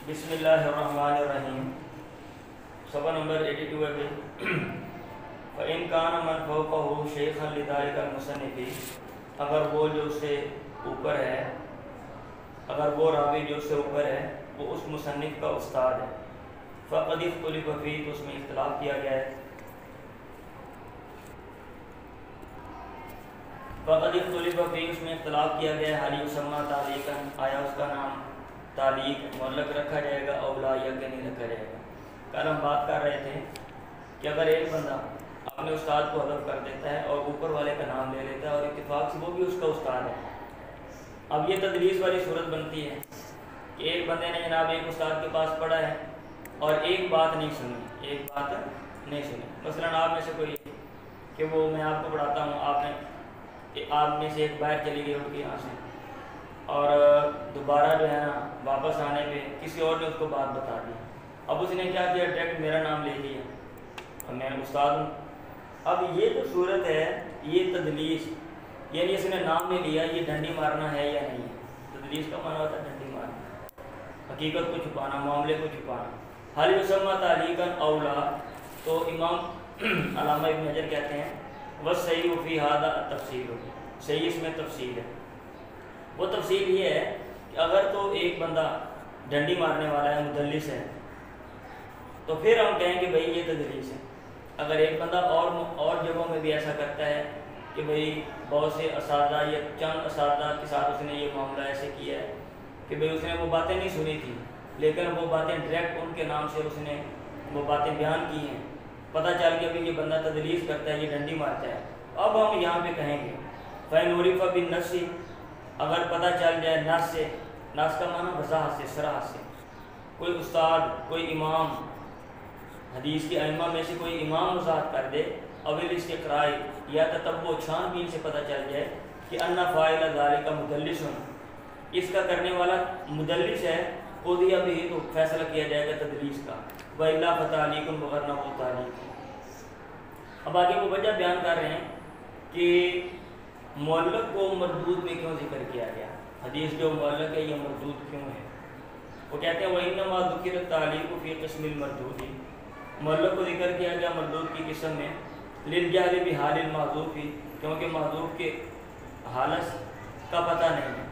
بسم اللہ الرحمن الرحیم. صفحہ نمبر 82 ہے. فَإِنْ كَانَ مَنْ فَوْقَهُ شَيْخًا لِذَلِكَ الْمُصَنِّفِ، اگر وہ جو اس سے اوپر ہے، اگر وہ راوی جو اس سے اوپر ہے وہ اس مصنف کا استاد ہے، فَقَدْ اخْتُلِفَ فِيهِ، تو اس میں اختلاف کیا گیا ہے. فَقَدْ اخْتُلِفَ فِيهِ، اس میں اختلاف کیا گیا ہے. هَلْ يُسَمَّى تَعْلِيقًا، آیا اس کا نام تعلیق معلق رکھا جائے گا او لا، یا کہ نہیں رکھا جائے گا. کل ہم بات کر رہے تھے کہ اگر ایک بندہ اپنے استاد کو حذف کر دیتا ہے اور اوپر والے کا نام لے لیتا ہے اور اتفاق سے وہ بھی اس کا استاد ہے، اب یہ تدلیس والی صورت بنتی ہے کہ ایک بندے نے جناب ایک استاد کے پاس پڑھا ہے اور ایک بات نہیں سنی. مثلا آپ میں سے کوئی کہ وہ میں آپ کو پڑھاتا ہوں، آپ میں سے ایک باہر چلی گئی اٹھ کے یہاں سے، اور دوبارہ جو ہے نا واپس آنے پہ کسی اور نے اس کو بات بتا دی. اب اس نے کیا کیا، ڈائریکٹ میرا نام لے لیا اور میں استاد ہوں. اب یہ جو صورت ہے یہ تدلیس، یعنی اس نے نام نہیں لیا، یہ ڈنڈی مارنا ہے یا نہیں ہے. تدلیس کا معنی ہوتا ہے ڈنڈی مارنا، حقیقت کو چھپانا، معاملے کو چھپانا. هل يسمى تعلیقا او لا، تو امام علامہ ابن حجر کہتے ہیں والصحیح فی ھذا التفصیل، صحیح اس میں تفصیل ہے. وہ تفصیل یہ ہے کہ اگر تو ایک بندہ ڈنڈی مارنے والا ہے، مدلس ہے، تو پھر ہم کہیں کہ بھئی یہ تدلیس ہے. اگر ایک بندہ اور جگہوں میں بھی ایسا کرتا ہے کہ بھئی بہت سے اساتذہ یا چند اساتذہ کے ساتھ اس نے یہ معاملہ ایسے کیا ہے کہ بھئی اس نے وہ باتیں نہیں سنی تھی لیکن وہ باتیں ڈائریکٹ ان کے نام سے اس نے وہ باتیں بیان کی ہیں، پتہ چل گیا کہ یہ بندہ تدلیس کرتا ہے، یہ ڈنڈی مارتا ہے. اب ہم یہاں پہ کہیں گے فَإِنْ عُرِفَ بِالنَّصِّ، اگر پتہ چل جائے نص سے، نص کا معنی وضاحت سے، صراحت سے، کوئی استاد، کوئی امام، حدیث کے ائمہ میں سے کوئی امام وضاحت کر دے، اول استقراء یا تتبع چھان بین سے پتہ چل جائے کہ ان فاعل ذلک مدلس، اس کا کرنے والا مدلس ہے، قضی بھی، تو فیصلہ کیا جائے گا تدلیس کا. وَإِلَّا فَتَعْلِيقٌ، وغیرہ وہ تعلیق. اب آگے وہ وجہ بیان کر رہے ہیں کہ معلق کو مردود میں کیوں ذکر کیا گیا، حدیث جو معلق ہے یہ مردود کیوں ہے. وہ کہتے ہیں وَإِنَّمَا ذُكِرَ التَّعْلِيقُ فِي قِسْمِ الْمَرْدُودِ، معلق کو ذکر کیا گیا مردود کی قسم میں لِلْجَهْلِ بِحَالِ الْمَحْذُوفِ، کیونکہ محذوف کے حالت کا پتہ نہیں ہے.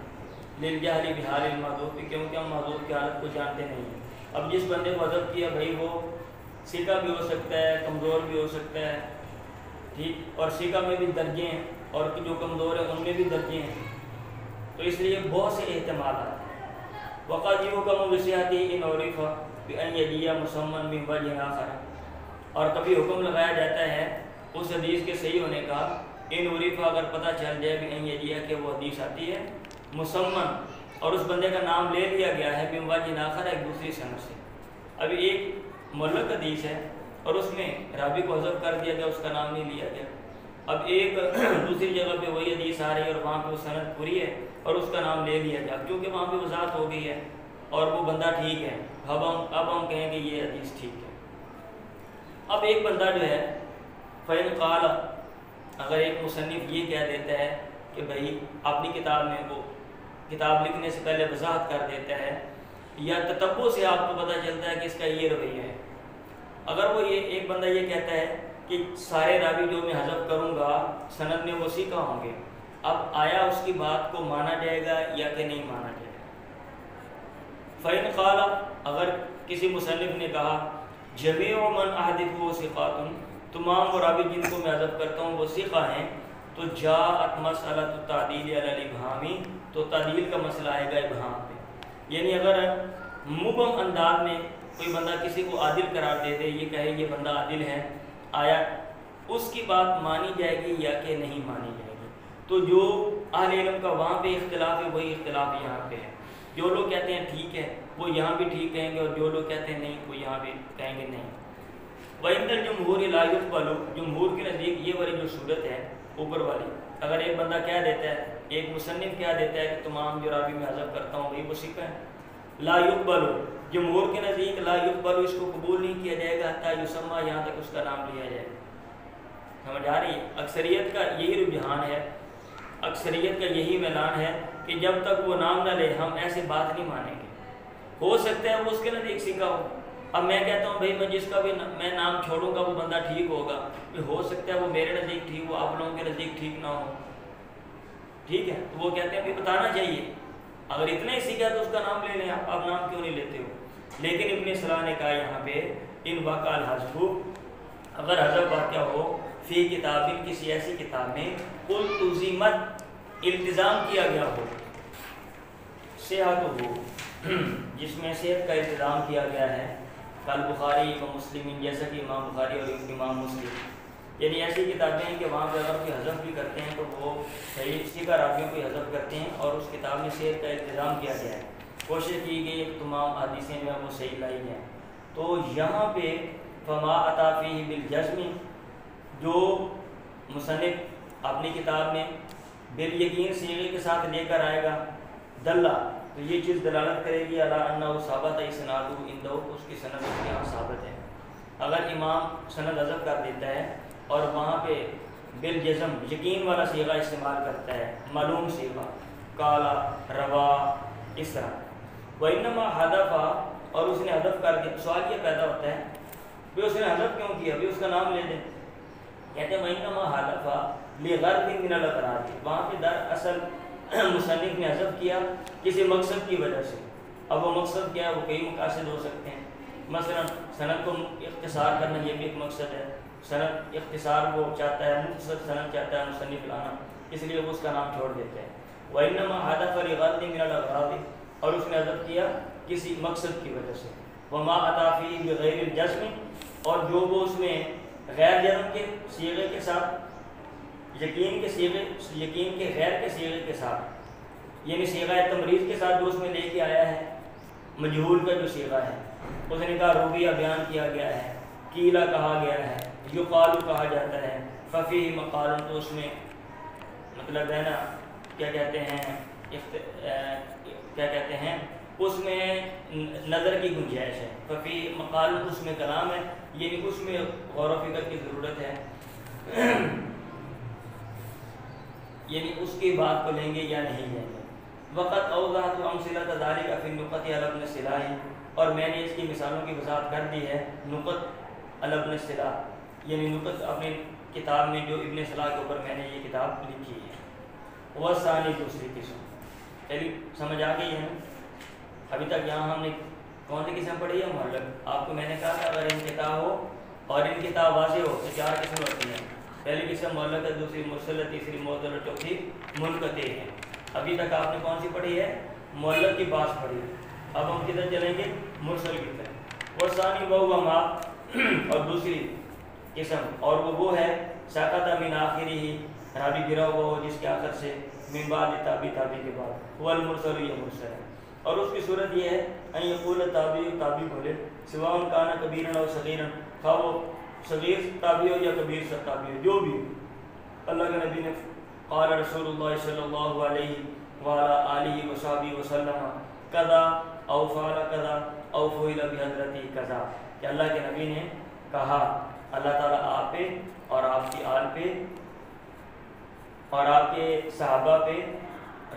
لِلْجَهْلِ بِحَالِ الْمَحْذُوفِ، کیونکہ ہم محذوف کی حالت کو جانتے نہیں ہیں. اب جس بندے کو حذف کیا بھائی وہ سکہ بھی ہو سکتا ہے، کمزور بھی ہو سکتا ہے، ٹھیک، اور سکہ میں بھی درجے ہیں اور جو کمزور ہیں ان میں بھی درجے ہیں، تو اس لیے بہت سے احتمالات ہیں. وَقَدْ يُحْكَمُ بِصِحَّتِهِ إِنْ عُرِفَ بِأَنْ يَجِيَ مُسَمًّى مِنْ وَجْهٍ آخَرَ، اور کبھی حکم لگایا جاتا ہے اس حدیث کے صحیح ہونے کا ان عرف، اگر پتہ چل جائے بِأَنْ يَجِيَ کہ وہ حدیث آتی ہے مسمن، اور اس بندے کا نام لے لیا گیا ہے مِنْ وَجْهٍ آخَرَ، ایک دوسری سند سے. ابھی ایک معلق حدیث ہے اور اس میں راوی کو حذف کر دیا گیا، اس کا نام نہیں لیا گیا. اب ایک دوسری جگہ پہ وہی حدیث آ رہی ہے اور وہاں پہ وہ سند پوری ہے اور اس کا نام لے لیا گیا، کیونکہ وہاں پہ وضاحت ہو گئی ہے اور وہ بندہ ٹھیک ہے. اب ہم کہیں گے یہ حدیث ٹھیک ہے. اب ایک بندہ جو ہے فَإِنْ قَالَ، اگر ایک مصنف یہ کہہ دیتا ہے کہ بھائی اپنی کتاب میں وہ کتاب لکھنے سے پہلے وضاحت کر دیتا ہے یا تتبع سے آپ کو پتہ چلتا ہے کہ اس کا یہ رویہ ہے. اگر وہ ایک بندہ یہ کہتا ہے کہ سارے راوی جو میں حذف کروں گا سند میں وہ سیکھا ہوں گے، اب آیا اس کی بات کو مانا جائے گا یا کہ نہیں مانا جائے گا. فَإِنْ قَالَ، اگر کسی مصنف نے کہا جَمِيعُ مَنْ أَحْذِفُهُ ثِقَاتٌ، تمام راوی جن کو میں حذف کرتا ہوں وہ ثقہ ہیں، تو جاءت مسئلۃ التعدیل علی الابہام، تو تعدیل کا مسئلہ آئے گا ابہام پہ. یعنی اگر مبہم انداز میں کوئی بندہ کسی کو عادل قرار دے دے، یہ کہے یہ بندہ عادل ہے، آیا اس کی بات مانی جائے گی یا کہ نہیں مانی جائے گی. تو جو اہل علم کا وہاں پہ اختلاف ہے وہی اختلاف یہاں پہ ہے. جو لوگ کہتے ہیں ٹھیک ہے وہ یہاں بھی ٹھیک کہیں گے، اور جو لوگ کہتے ہیں نہیں وہ یہاں بھی کہیں گے نہیں. وَإِنَّ الْجُمْهُورِ لَا يُقْبَلُ، جمہور کے نزدیک یہ والی جو صورت ہے اوپر والی، اگر ایک بندہ کہہ دیتا ہے، ایک مصنف کہہ دیتا ہے کہ تمام جو راوی میں حذف کرتا ہوں وہی وہ ثقہ ہے، لا يقبل، جمہور کے نزدیک لا يقبل، اس کو قبول نہیں کیا جائے گا حتیٰ یسمى، یہاں تک اس کا نام لیا جائے. سمجھ آ رہی ہے؟ اکثریت کا یہی رجحان ہے، اکثریت کا یہی میلان ہے کہ جب تک وہ نام نہ لے ہم ایسے بات نہیں مانیں گے. ہو سکتا ہے وہ اس کے نزدیک سیکھا ہو. اب میں کہتا ہوں بھائی میں جس کا بھی میں نام چھوڑوں گا وہ بندہ ٹھیک ہوگا، ہو سکتا ہے وہ میرے نزدیک ٹھیک ہو، آپ لوگوں کے نزدیک ٹھیک نہ ہو. ٹھیک ہے، تو وہ کہتے ہیں کہ بتانا چاہیے، اگر اتنا ہی سیکھا تو اس کا نام لے لیں آپ نام کیوں نہیں لیتے ہو. لیکن ابن صلاح نے کہا یہاں پہ ان وقع الحذف، اگر حذف واقعہ ہو فی کتاب کسی ایسی کتاب میں التزمت التزام کیا گیا ہو، صحت ہو جس میں صحت کا التزام کیا گیا ہے، کل بخاری و مسلم جیسا کہ امام بخاری اور امام مسلم، یعنی ایسی کتابیں ہیں کہ وہاں پہ اگر کوئی حذف بھی کرتے ہیں تو وہ صحیح سیکھا راویوں کو حذف کرتے ہیں اور اس کتاب میں صحت کا التزام کیا گیا ہے، کوشش کی گئی کہ تمام حدیثیں میں وہ صحیح لائی ہیں. تو یہاں پہ فما اتا فیہ بالجزم، جو مصنف اپنی کتاب میں بالیقین صیغے کے ساتھ لے کر آئے گا دلہ، تو یہ چیز دلالت کرے گی علی انہ ثابت اسنادہ عندہ، اس کی سند اس کے یہاں ثابت ہے. اگر امام سند حذف کر دیتا ہے اور وہاں پہ بالجزم یقین والا صیغہ استعمال کرتا ہے، معلوم صیغہ قالا روا اس طرح، وانما حذف، اور اس نے حذف کر دیا، سوال یہ پیدا ہوتا ہے کہ اس نے حذف کیوں کیا، بھی اس کا نام لے دیں. کہتے ہیں وانما حذف لغرض من الاغراض، وہاں پہ دراصل مصنف نے حذف کیا کسی مقصد کی وجہ سے. اب وہ مقصد کیا ہے، وہ کئی مقاصد ہو سکتے ہیں، مثلا سند کو اختصار کرنا یہ بھی ایک مقصد ہے، سند اختصار وہ چاہتا ہے، مختصر سند چاہتا ہے مصنف لانا، اس لیے وہ اس کا نام چھوڑ دیتے ہیں. وانما حذف لغرض من الاغراض، اور اس نے حذف کیا کسی مقصد کی وجہ سے. وما اتا فیہ بغیر الجزم، اور جو وہ اس میں غیر جزم کے صیغے کے ساتھ، یقین کے غیر کے صیغے کے ساتھ، یعنی صیغہ تمریض کے ساتھ جو اس میں لے کے آیا ہے، مجہول کا جو صیغہ ہے، اس نے کہا رویہ بیان کیا گیا ہے، قیلا کہا گیا ہے، یقال کہا جاتا ہے، ففیہ مقال، تو اس میں مطلب ہے نا کیا کہتے ہیں اس میں نظر کی گنجائش ہے، ففی مقال اس میں کلام ہے، یعنی اس میں غور و فکر کی ضرورت ہے، یعنی اس کی بات کو لیں گے یا نہیں لیں گے. وقت اوضحت امثلۃ ذلک فی النقط علی ابن الصلاح، اور میں نے اس کی مثالوں کی وضاحت کر دی ہے نقط علی ابن الصلاح، یعنی نقط اپنی کتاب میں جو ابن صلاح کے اوپر میں نے یہ کتاب لکھی ہے. وہ ثانی دوسری قسم، چلیے سمجھ آ گئی ہے. ابھی تک یہاں ہم نے کون سی قسم پڑھی ہے؟ معلق. آپ کو میں نے کہا تھا اگر انقطاع ہو اور انقطاع واضح ہو تو چار قسم ہوتی ہیں. پہلی قسم معلق ہے، دوسری مرسل ہے، تیسری معضل، چوتھی منقطع ہے. ابھی تک آپ نے کون سی پڑھی ہے؟ معلق کی بات پڑھی. اب ہم کدھر چلیں گے؟ مرسل کی طرف. وہ ثانی وہ ما، اور دوسری قسم اور وہ ہے ساقط من آخری ہی، راوی گرا ہوا ہو جس کے آخر سے، من بعد تابع کے بعد، وہ المرسل، یہ مرسل ہے. اور اس کی صورت یہ ہے ان یقول تابعی بولے سواء کان کبیرا او صغیرا، خواہ وہ صغیر تابعی ہو یا کبیر تابعی ہو، جو بھی. اللہ کے نبی نے قال رسول اللہ صلی اللہ علیہ وعلی آلہ وصحبہ وسلم کذا او فعل کذا او فعل بحضرتی کذا، کہ اللہ کے نبی نے کہا، اللہ تعالیٰ آپ پہ اور آپ کی آل پہ اور آپ کے صحابہ پہ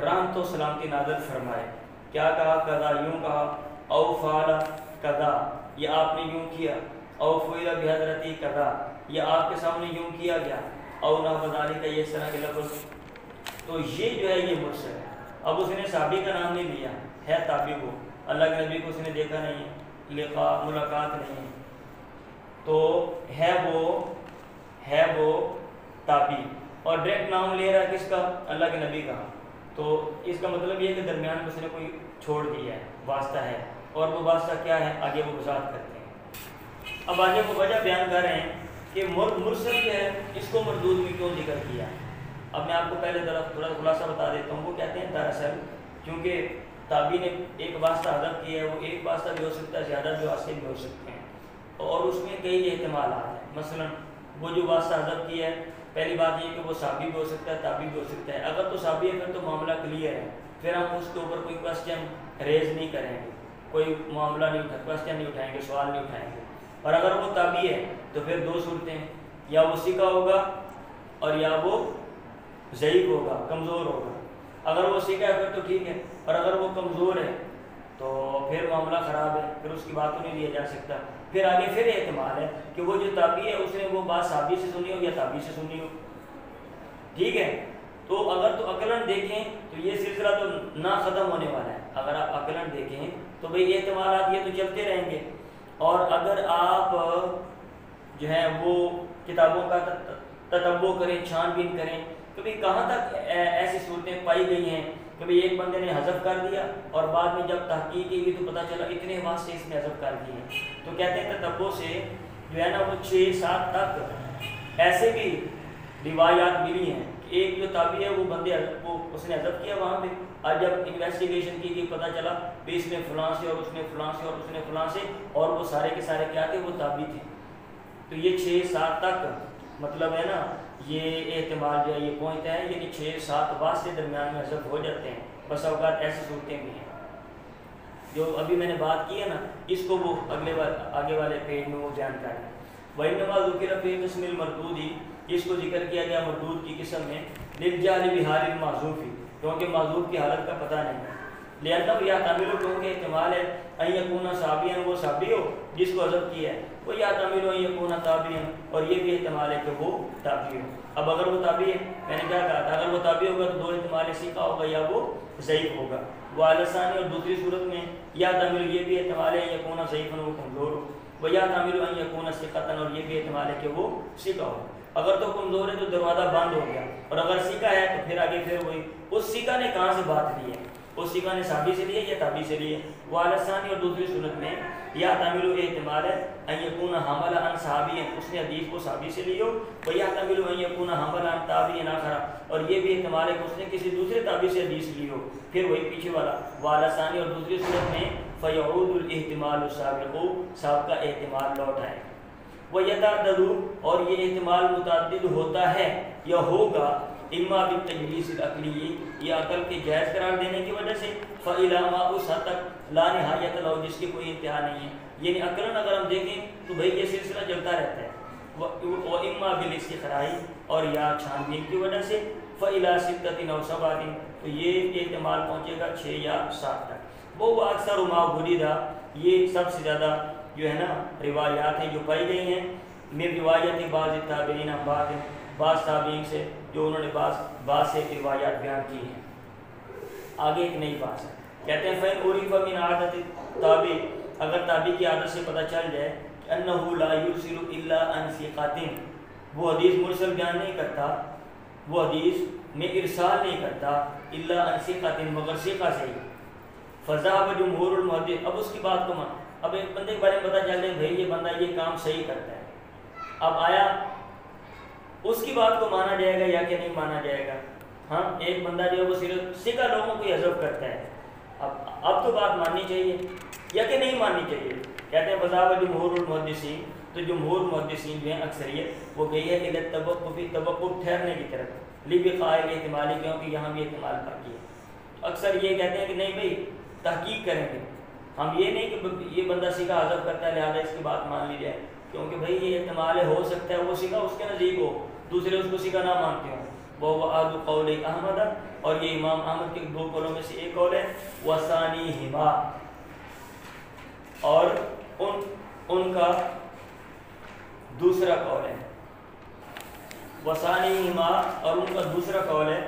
رحمت و سلامتی نازل فرمائے. کیا کہا؟ کذا، یوں کہا، او فعل کذا، یہ آپ نے یوں کیا، او فعل بحضرتی کذا، یہ آپ کے سامنے یوں کیا گیا، او نحو ذالک، کا یہ اس طرح کے لفظ. تو یہ جو ہے یہ مرسل ہے. اب اس نے صحابی کا نام نہیں لیا، ہے تابعی، وہ اللہ کے نبی کو اس نے دیکھا نہیں، لقاء ملاقات نہیں، تو ہے وہ تابعی، اور ڈائریکٹ نام لے رہا ہے کس کا؟ اللہ کے نبی کا. تو اس کا مطلب یہ ہے کہ درمیان میں اس نے کوئی چھوڑ دیا ہے، واسطہ ہے، اور وہ واسطہ کیا ہے آگے وہ وضاحت کرتے ہیں. اب آگے وہ وجہ بیان کر رہے ہیں کہ مرسل جو ہے اس کو مردود میں کیوں ذکر کیا. اب میں آپ کو پہلے تھوڑا خلاصہ بتا دیتا ہوں. وہ کہتے ہیں دراصل کیونکہ تابعی نے ایک واسطہ حذف کیا ہے، وہ ایک واسطہ بھی ہو سکتا ہے، زیادہ بھی واسطے بھی ہو سکتے ہیں، اور اس میں کئی احتمالات ہیں. مثلا وہ جو واسطہ حذف کیا ہے، پہلی بات یہ کہ وہ صحابی بھی ہو سکتا ہے، تابعی بھی ہو سکتا ہے. اگر تو صحابی ہے پھر تو معاملہ کلیئر ہے، پھر ہم اس کے اوپر کوئی کوشچن ریز نہیں کریں گے، کوئی معاملہ نہیں کوشچن نہیں اٹھائیں گے، سوال نہیں اٹھائیں گے. اور اگر وہ تابعی ہے تو پھر دو صورتیں، یا وہ سیکھا ہوگا اور یا وہ ضعیف ہوگا، کمزور ہوگا. اگر وہ سیکھا ہے پھر تو ٹھیک ہے، اور اگر وہ کمزور ہے تو اور پھر معاملہ خراب ہے، پھر اس کی بات کو نہیں لیا جا سکتا۔ پھر آگے پھر احتمال ہے کہ وہ جو تابعی ہے اس نے وہ بات صحابی سے سنی ہو یا تابعی سے سنی ہو، ٹھیک ہے۔ تو اگر تو عقلاً دیکھیں تو یہ سلسلہ تو نہ ختم ہونے والا ہے۔ اگر آپ عقلاً دیکھیں تو بھئی احتمالات یہ تو چلتے رہیں گے، اور اگر آپ جو ہے وہ کتابوں کا تتبع کریں، چھان بین کریں، کبھی کہاں تک ایسی صورتیں پائی گئی ہیں، کبھی ایک بندے نے حذف کر دیا اور بعد میں جب تحقیق کی تو پتہ چلا اتنے واسطے اس نے حذف کر دیے ہیں۔ تو کہتے ہیں تتبع سے جو ہے نا وہ 6-7 تک ایسے بھی روایات ملی ہیں کہ ایک جو تابعی ہے وہ بندے وہ اس نے حذف کیا وہاں پہ، اور جب انویسٹیگیشن کی گئی پتہ چلا کہ اس نے فلاں سے اور اس نے فلاں سے اور اس نے فلاں سے، اور وہ سارے کے سارے کیا تھے، وہ تابعی تھے۔ تو یہ 6-7 تک مطلب ہے نا یہ احتمال جو ہے یہ پہنچتا ہے، یعنی 6-7 واسطے درمیان میں حذف ہو جاتے ہیں۔ بس اوقات ایسی صورتیں بھی ہیں جو ابھی میں نے بات کی ہے نا، اس کو وہ آگے والے پیج میں وہ بیان کر رہے ہیں۔ وَإِنَّمَا ذُكِرَ فِي قِسْمِ الْمَرْدُودِ، اس کو ذکر کیا گیا مردود کی قسم میں، لِلْجَهْلِ بِحَالِ الْمَحْذُوفِ، کیونکہ معذوف کی حالت کا پتہ نہیں ہے، لِأَنَّهُ يَحْتَمِلُ، کیونکہ احتمال ہے أَن يَكُونَ صَحَابِيًّا، وہ صحابی ہو جس کو حذف کیا ہے، وَيَحْتَمِلُ أَن يَكُونَ تَابِعًا، اور یہ بھی احتمال ہے کہ وہ تابعی ہو۔ اب اگر وہ تابعی ہے، میں نے کیا کہا تھا، اگر وہ تابعی ہوگا تو 2 احتمال ثقہ ہوگا یا وہ ضعیف ہوگا، وعلی ثانی، اور دوسری صورت میں یا تعمیل یہ بھی احتمال ہے یکون ضعیفا، وہ کمزور ہو، و یا تعمیل ان یکون ثقۃ، اور یہ بھی احتمال ہے کہ وہ ثقہ ہو۔ اگر تو کمزور ہے تو دروازہ بند ہو گیا، اور اگر ثقہ ہے تو پھر آگے پھر وہی اس ثقہ نے کہاں سے بات لی ہے، اس ثقہ نے صحابی سے لی ہے یا تابعی سے لی ہے۔ وعلی ثانی، اور دوسری صورت میں یا تعمیل احتمال ہے ان یکون حمل عن صحابی، اس نے حدیث کو صحابی سے لی ہو، و یا تعمیل ان یکون حمل عن تابعی آخر، اور یہ بھی احتمال ہے کہ اس نے کسی دوسرے تابعی سے حدیث لی ہو، پھر وہی پیچھے والا وعلی ثانی، اور دوسری صورت میں فیعود الاحتمال السابق، سابقہ احتمال لوٹ آئے۔ وَيَتَعَدَّدُ، اور یہ احتمال متعدد ہوتا ہے یا ہوگا، اما بالتجلیس العقلی، یہ عقل کے جائز قرار دینے کی وجہ سے، فَإِلَى مَا، اس حد تک لا نہایت لو، جس کی کوئی انتہا نہیں ہے، یعنی عقلاً اگر ہم دیکھیں تو بھئی یہ سلسلہ چلتا رہتا ہے، وَإِمَّا بِالِاسْتِقْرَاءِ، اور یا چھان بین کی وجہ سے، فَإِلَى سِتَّةٍ أَوْ سَبْعَةٍ، تو یہ احتمال پہنچے گا 6 یا 7 تک۔ وہ اکثر ما وجد، یہ سب سے زیادہ جو ہے نا روایات ہیں جو پائی گئی ہیں، من روایت بعض تابعین بعض تابعین سے، جو انہوں نے بعض سے روایات بیان کی ہیں۔ آگے ایک نئی بات ہے، کہتے ہیں فَإِنْ عُرِفَ مِنْ عَادَةِ التَّابِعِ، اگر تابعی کی عادت سے پتہ چل جائے کہ أَنَّهُ لَا يُرْسِلُ إِلَّا عَنْ ثِقَةٍ، وہ حدیث مرسل بیان نہیں کرتا، وہ حدیث میں ارسال نہیں کرتا، إِلَّا عَنْ ثِقَةٍ، مگر ثقہ سے ہی، فَذَهَبَ جُمْهُورُ الْمُحَدِّثِينَ، اب اس کی بات کو اب ایک بندے کے بارے میں پتہ چل جائے بھائی یہ بندہ یہ کام صحیح کرتا ہے، اب آیا اس کی بات کو مانا جائے گا یا کہ نہیں مانا جائے گا؟ ہاں، ایک بندہ جو ہے وہ صرف ثقہ لوگوں کو ہی حذف کرتا ہے، اب تو بات ماننی چاہیے یا کہ نہیں ماننی چاہیے؟ کہتے ہیں فَذَهَبَ جُمْهُورُ الْمُحَدِّثِينَ، تو جمہور محدثین جو ہیں اکثریت وہ گئی ہے إِلَى التَّوَقُّفِ، توقف ٹھہرنے کی طرف، لِبِقَاءِ الْاحْتِمَالِ، کیونکہ یہاں بھی احتمال باقی ہے۔ اکثر یہ کہتے ہیں کہ نہیں بھائی تحقیق کریں گے ہم، یہ نہیں کہ یہ بندہ ثقہ حذف کرتا ہے لہذا اس کی بات مان لی جائے، کیونکہ بھائی یہ احتمال ہو سکتا ہے وہ ثقہ اس کے نزدیک ہو، دوسرے اس کو ثقہ نہ مانتے ہوں۔ وہ احد قول احمد، اور یہ امام احمد کے 2 قولوں میں سے ایک قول ہے، وثانیہما، اور ان کا دوسرا قول ہے، وثانیہما، اور ان کا دوسرا قول ہے،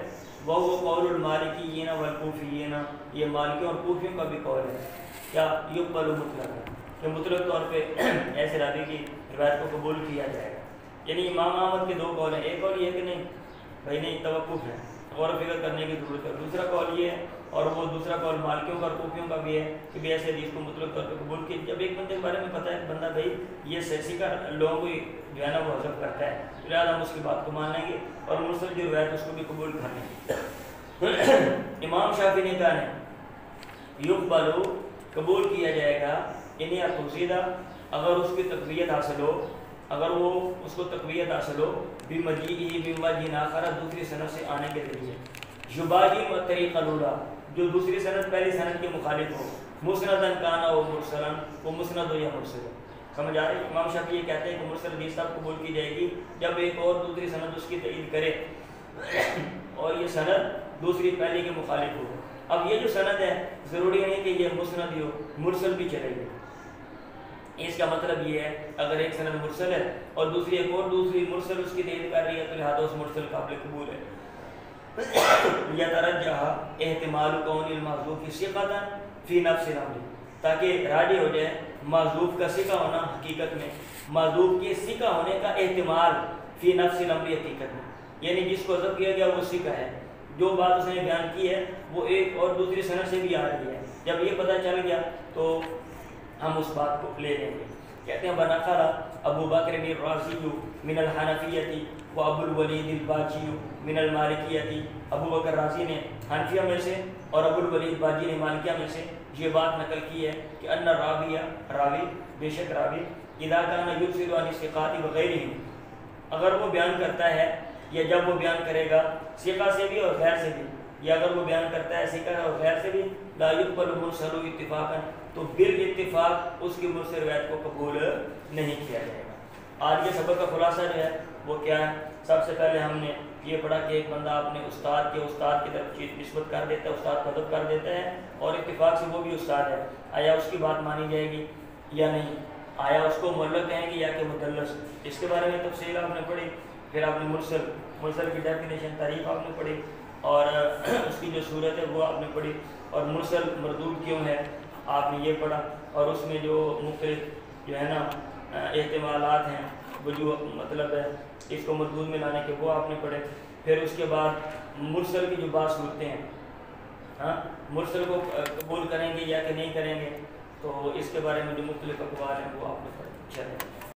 وہ قول المالکیین والکوفیین، یہ مالکیوں اور کوفیوں کا بھی قول ہے، کیا یقبل مطلق، کہ مطلق طور پہ ایسے راوی کی روایت کو قبول کیا جائے گا۔ یعنی امام احمد کے 2 قول ہیں، ایک قول یہ کہ نہیں بھائی نہیں توقف ہے، غور و فکر کرنے کی ضرورت ہے، دوسرا قول یہ ہے، اور وہ دوسرا قول مالکیوں کا اور کوفیوں کا بھی ہے کہ بھی ایسے حدیث کو مطلق طور پہ قبول کی، جب ایک بندے کے بارے میں پتہ ہے کہ بندہ بھائی یہ سیسی کا لوگوں کو جو ہے نا وہ حذف کرتا ہے، لہٰذا ہم اس کی بات کو مان لیں گے اور مرسل کی روایت اس کو بھی قبول کر لیں گے۔ امام شافعی نے کہا ہے یقبل، قبول کیا جائے گا، انہیں اتوسیدہ، اگر اس کی تقویت حاصل ہو، اگر وہ اس کو تقویت حاصل ہو، بمجیئہ بوجہ آخر، دوسری سند سے آنے کے ذریعے، یباین الطریق الاولی، جو دوسری سند پہلی سند کے مخالف ہو، مسندن کانا و مرسلن، وہ مسند ہو یا مرسل ہو۔ سمجھ آ رہی ہے؟ امام شافعی یہ کہتے ہیں کہ مرسل حدیث تب قبول کی جائے گی جب ایک اور دوسری سند اس کی تائید کرے اور یہ سند دوسری پہلی کے مخالف ہو، اب یہ جو سند ہے ضروری نہیں کہ یہ مسند ہی ہو، مرسل بھی چلے گی۔ اس کا مطلب یہ ہے اگر ایک سند مرسل ہے اور دوسری ایک اور دوسری مرسل اس کی تائید کر رہی ہے تو لہٰذا اس مرسل قابل قبول ہے۔ یترجح احتمال کون المحذوف ثقۃ فی نفس الامر، تاکہ راجح ہو جائے محذوف کا ثقہ ہونا حقیقت میں، محذوف کے ثقہ ہونے کا احتمال فی نفس الامر حقیقت میں، یعنی جس کو ذکر کیا گیا وہ ثقہ ہے، جو بات اس نے بیان کی ہے وہ ایک اور دوسری سند سے بھی آ رہی ہے، جب یہ پتہ چل گیا تو ہم اس بات کو لے لیں گے۔ کہتے ہیں بنقل ابو بکر الرازی من الحنفیہ و ابو الولید الباجی من المالکیہ، ابو بکر رازی نے حنفیہ میں سے اور ابو الولید باجی نے مالکیہ میں سے یہ بات نقل کی ہے کہ ان راوی بے شک راوی اذا کان یبصر عن الثقات وغیرہم، اگر وہ بیان کرتا ہے یا جب وہ بیان کرے گا ثقہ سے بھی اور غیر سے بھی، یا اگر وہ بیان کرتا ہے ثقہ اور غیر سے بھی، لا یقبل مرسل اتفاقا، تو بالاتفاق اس کی مرسل روایت کو قبول نہیں کیا جائے گا۔ آج کے سبق کا خلاصہ جو ہے وہ کیا ہے؟ سب سے پہلے ہم نے یہ پڑھا کہ ایک بندہ اپنے استاد کی طرف چیز نسبت کر دیتا ہے، استاد کو ادب کر دیتا ہے اور اتفاق سے وہ بھی استاد ہے، آیا اس کی بات مانی جائے گی یا نہیں؟ آیا اس کو معلق کہیں گے یا کہ مدلس؟ اس کے بارے میں تفصیل آپ نے پڑھی۔ پھر آپ نے مرسل کی ڈیفینیشن تعریف آپ نے پڑھی اور اس کی جو صورت ہے وہ آپ نے پڑھی، اور مرسل مردود کیوں ہے آپ نے یہ پڑھا، اور اس میں جو مختلف جو ہے نا احتمالات ہیں وہ جو مطلب ہے اس کو مردود میں لانے کے وہ آپ نے پڑھے۔ پھر اس کے بعد مرسل کی جو بعض صورتیں ہیں، ہاں مرسل کو قبول کریں گے یا کہ نہیں کریں گے، تو اس کے بارے میں جو مختلف اقوال ہیں وہ آپ نے پڑھے۔ چلیں۔